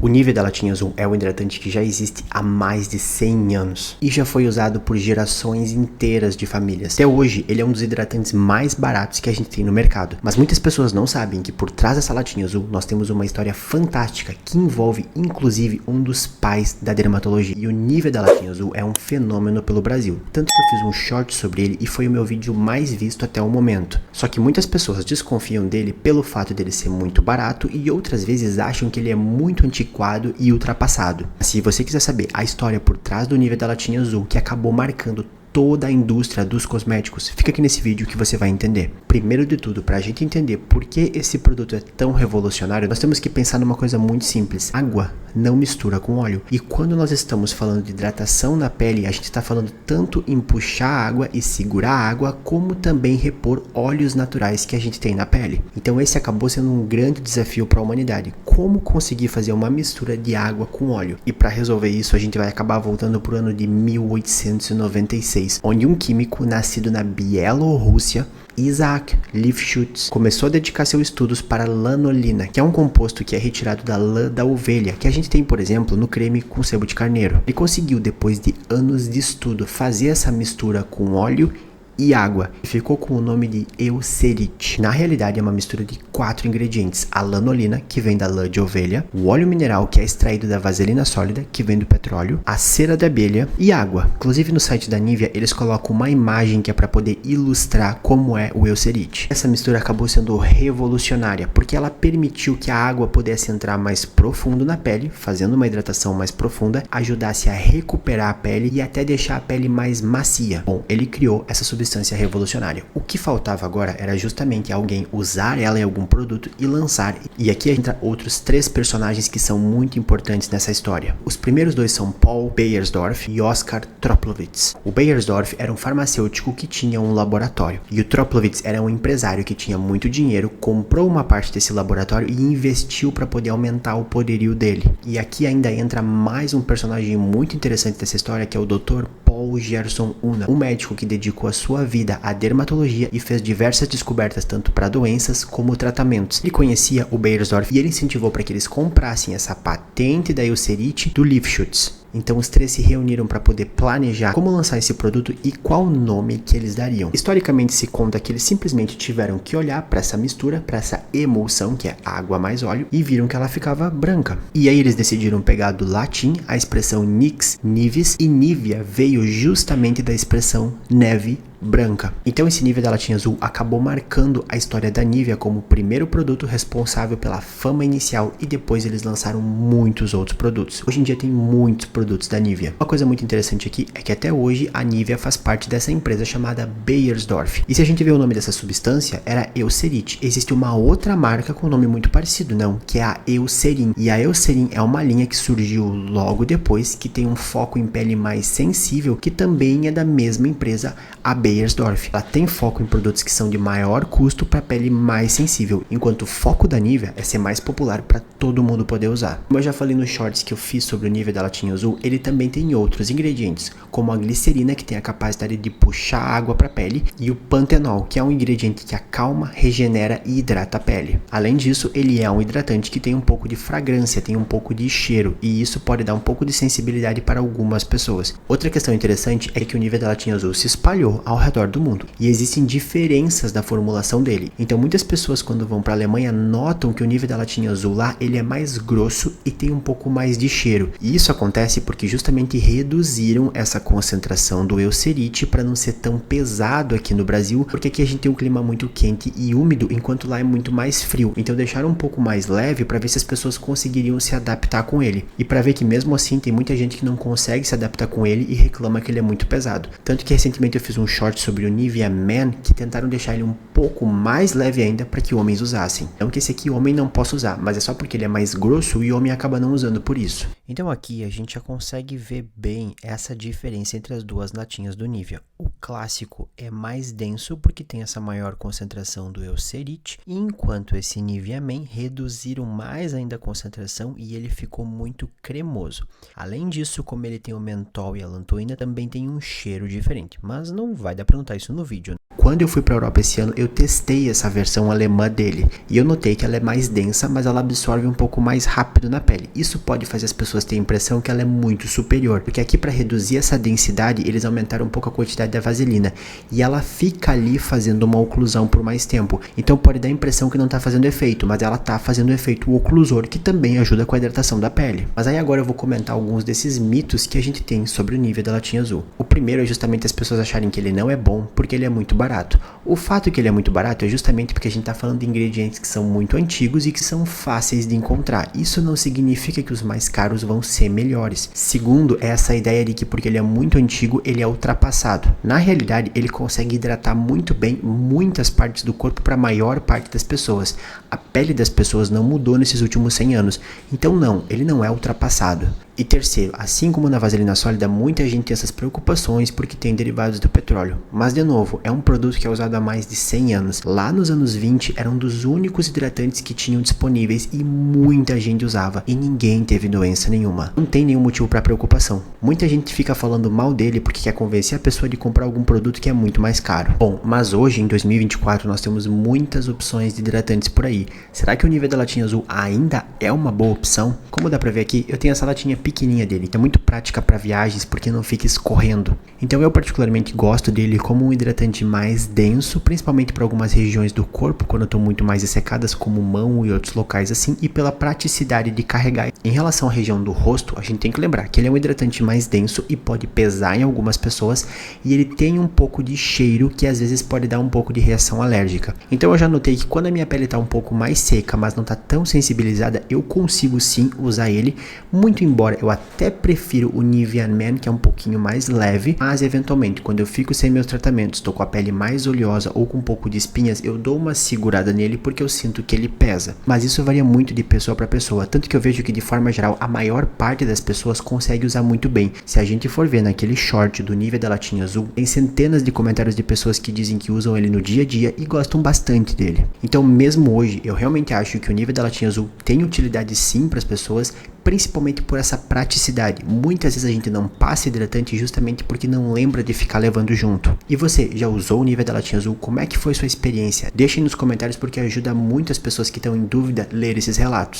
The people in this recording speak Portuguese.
O Nivea da latinha azul é um hidratante que já existe há mais de 100 anos e já foi usado por gerações inteiras de famílias. Até hoje, ele é um dos hidratantes mais baratos que a gente tem no mercado. Mas muitas pessoas não sabem que por trás dessa latinha azul nós temos uma história fantástica que envolve inclusive um dos pais da dermatologia. E o Nivea da latinha azul é um fenômeno pelo Brasil. Tanto que eu fiz um short sobre ele e foi o meu vídeo mais visto até o momento. Só que muitas pessoas desconfiam dele pelo fato dele ser muito barato e outras vezes acham que ele é muito antiquado e ultrapassado. Se você quiser saber a história por trás do Nivea da latinha azul, que acabou marcando toda a indústria dos cosméticos, fica aqui nesse vídeo que você vai entender. Primeiro de tudo, para a gente entender por que esse produto é tão revolucionário, nós temos que pensar numa coisa muito simples. Água não mistura com óleo. E quando nós estamos falando de hidratação na pele, a gente está falando tanto em puxar a água e segurar a água, como também repor óleos naturais que a gente tem na pele. Então esse acabou sendo um grande desafio para a humanidade. Como conseguir fazer uma mistura de água com óleo? E para resolver isso, a gente vai acabar voltando para o ano de 1896. Onde um químico nascido na Bielorrússia, Isaac Lifshitz, começou a dedicar seus estudos para lanolina, que é um composto que é retirado da lã da ovelha, que a gente tem, por exemplo, no creme com sebo de carneiro. Ele conseguiu, depois de anos de estudo, fazer essa mistura com óleo e água, e ficou com o nome de Eucerit. Na realidade é uma mistura de 4 ingredientes: a lanolina, que vem da lã de ovelha, o óleo mineral, que é extraído da vaselina sólida, que vem do petróleo, a cera de abelha e água. Inclusive no site da Nivea eles colocam uma imagem que é para poder ilustrar como é o Eucerit. Essa mistura acabou sendo revolucionária, porque ela permitiu que a água pudesse entrar mais profundo na pele, fazendo uma hidratação mais profunda, ajudasse a recuperar a pele e até deixar a pele mais macia. Bom, ele criou essa substância revolucionária. O que faltava agora era justamente alguém usar ela em algum produto e lançar. E aqui entra outros 3 personagens que são muito importantes nessa história. Os primeiros 2 são Paul Beiersdorf e Oskar Troplowitz. O Beiersdorf era um farmacêutico que tinha um laboratório, e o Troplowitz era um empresário que tinha muito dinheiro, comprou uma parte desse laboratório e investiu para poder aumentar o poderio dele. E aqui ainda entra mais um personagem muito interessante dessa história, que é o Dr. Paul Gerson Unna, um médico que dedicou a sua vida à dermatologia e fez diversas descobertas tanto para doenças como tratamentos. Ele conhecia o Beiersdorf e ele incentivou para que eles comprassem essa patente da Eucerit do Lifshitz. Então os 3 se reuniram para poder planejar como lançar esse produto e qual nome que eles dariam. Historicamente se conta que eles simplesmente tiveram que olhar para essa mistura, para essa emulsão, que é água mais óleo, e viram que ela ficava branca. E aí eles decidiram pegar do latim a expressão nix, nivis, e Nivea veio justamente da expressão neve branca. Então esse Nivea da latinha azul acabou marcando a história da Nivea como o primeiro produto responsável pela fama inicial, e depois eles lançaram muitos outros produtos. Hoje em dia tem muitos produtos da Nivea. Uma coisa muito interessante aqui é que até hoje a Nivea faz parte dessa empresa chamada Beiersdorf. E se a gente vê o nome dessa substância, era Eucerit. Existe uma outra marca com um nome muito parecido, não? Que é a Eucerin. E a Eucerin é uma linha que surgiu logo depois, que tem um foco em pele mais sensível, que também é da mesma empresa, a Beiersdorf. Ela tem foco em produtos que são de maior custo para pele mais sensível, enquanto o foco da Nivea é ser mais popular para todo mundo poder usar. Como eu já falei nos shorts que eu fiz sobre o Nivea da latinha azul, ele também tem outros ingredientes, como a glicerina, que tem a capacidade de puxar água para a pele, e o pantenol, que é um ingrediente que acalma, regenera e hidrata a pele. Além disso, ele é um hidratante que tem um pouco de fragrância, tem um pouco de cheiro, e isso pode dar um pouco de sensibilidade para algumas pessoas. Outra questão interessante é que o Nivea da latinha azul se espalhou ao redor do mundo, e existem diferenças da formulação dele. Então muitas pessoas, quando vão para a Alemanha, notam que o Nivea da latinha azul lá, ele é mais grosso e tem um pouco mais de cheiro. E isso acontece porque justamente reduziram essa concentração do Eucerit para não ser tão pesado aqui no Brasil, porque aqui a gente tem um clima muito quente e úmido, enquanto lá é muito mais frio. Então deixaram um pouco mais leve para ver se as pessoas conseguiriam se adaptar com ele. E para ver que mesmo assim tem muita gente que não consegue se adaptar com ele e reclama que ele é muito pesado. Tanto que recentemente eu fiz um short sobre o Nivea Man, que tentaram deixar ele um pouco mais leve ainda para que homens usassem. Não que esse aqui homem não possa usar, mas é só porque ele é mais grosso e o homem acaba não usando por isso. Então aqui a gente já consegue ver bem essa diferença entre as duas latinhas do Nivea. O clássico é mais denso porque tem essa maior concentração do Eucerit, enquanto esse Nivea Man reduziram mais ainda a concentração e ele ficou muito cremoso. Além disso, como ele tem o mentol e a lantoína, também tem um cheiro diferente, mas não vai dar para notar isso no vídeo, né? Quando eu fui para a Europa esse ano, eu testei essa versão alemã dele e eu notei que ela é mais densa, mas ela absorve um pouco mais rápido na pele. Isso pode fazer as pessoas terem a impressão que ela é muito superior, porque aqui para reduzir essa densidade, eles aumentaram um pouco a quantidade da vaselina e ela fica ali fazendo uma oclusão por mais tempo. Então pode dar a impressão que não está fazendo efeito, mas ela está fazendo efeito oclusor, que também ajuda com a hidratação da pele. Mas aí agora eu vou comentar alguns desses mitos que a gente tem sobre o Nivea da latinha azul. O primeiro é justamente as pessoas acharem que ele não é bom porque ele é muito barato. O fato que ele é muito barato é justamente porque a gente está falando de ingredientes que são muito antigos e que são fáceis de encontrar. Isso não significa que os mais caros vão ser melhores. Segundo, é essa ideia de que porque ele é muito antigo, ele é ultrapassado. Na realidade, ele consegue hidratar muito bem muitas partes do corpo para a maior parte das pessoas. A pele das pessoas não mudou nesses últimos 100 anos. Então não, ele não é ultrapassado. E terceiro, assim como na vaselina sólida, muita gente tem essas preocupações porque tem derivados do petróleo. Mas de novo, é um produto que é usado há mais de 100 anos. Lá nos anos 20, era um dos únicos hidratantes que tinham disponíveis e muita gente usava. E ninguém teve doença nenhuma. Não tem nenhum motivo para preocupação. Muita gente fica falando mal dele porque quer convencer a pessoa de comprar algum produto que é muito mais caro. Bom, mas hoje, em 2024, nós temos muitas opções de hidratantes por aí. Será que o Nivea da latinha azul ainda é uma boa opção? Como dá pra ver aqui, eu tenho essa latinha pequenininha dele, então é muito prática para viagens porque não fica escorrendo. Então eu particularmente gosto dele como um hidratante mais denso, principalmente para algumas regiões do corpo quando estão muito mais ressecadas, como mão e outros locais assim, e pela praticidade de carregar. Em relação à região do rosto, a gente tem que lembrar que ele é um hidratante mais denso e pode pesar em algumas pessoas, e ele tem um pouco de cheiro que às vezes pode dar um pouco de reação alérgica. Então eu já notei que quando a minha pele está um pouco mais seca, mas não está tão sensibilizada, eu consigo sim usar ele, muito embora eu até prefiro o Nivea Man, que é um pouquinho mais leve, mas eventualmente quando eu fico sem meus tratamentos, estou com a pele mais oleosa ou com um pouco de espinhas, eu dou uma segurada nele porque eu sinto que ele pesa. Mas isso varia muito de pessoa para pessoa, tanto que eu vejo que de forma geral a maior parte das pessoas consegue usar muito bem. Se a gente for ver naquele short do Nivea da latinha azul, tem centenas de comentários de pessoas que dizem que usam ele no dia a dia e gostam bastante dele. Então mesmo hoje, eu realmente acho que o Nivea da latinha azul tem utilidade sim para as pessoas, principalmente por essa praticidade. Muitas vezes a gente não passa hidratante justamente porque não lembra de ficar levando junto. E você, já usou o Nivea da latinha azul? Como é que foi sua experiência? Deixem nos comentários porque ajuda muitas pessoas que estão em dúvida a ler esses relatos.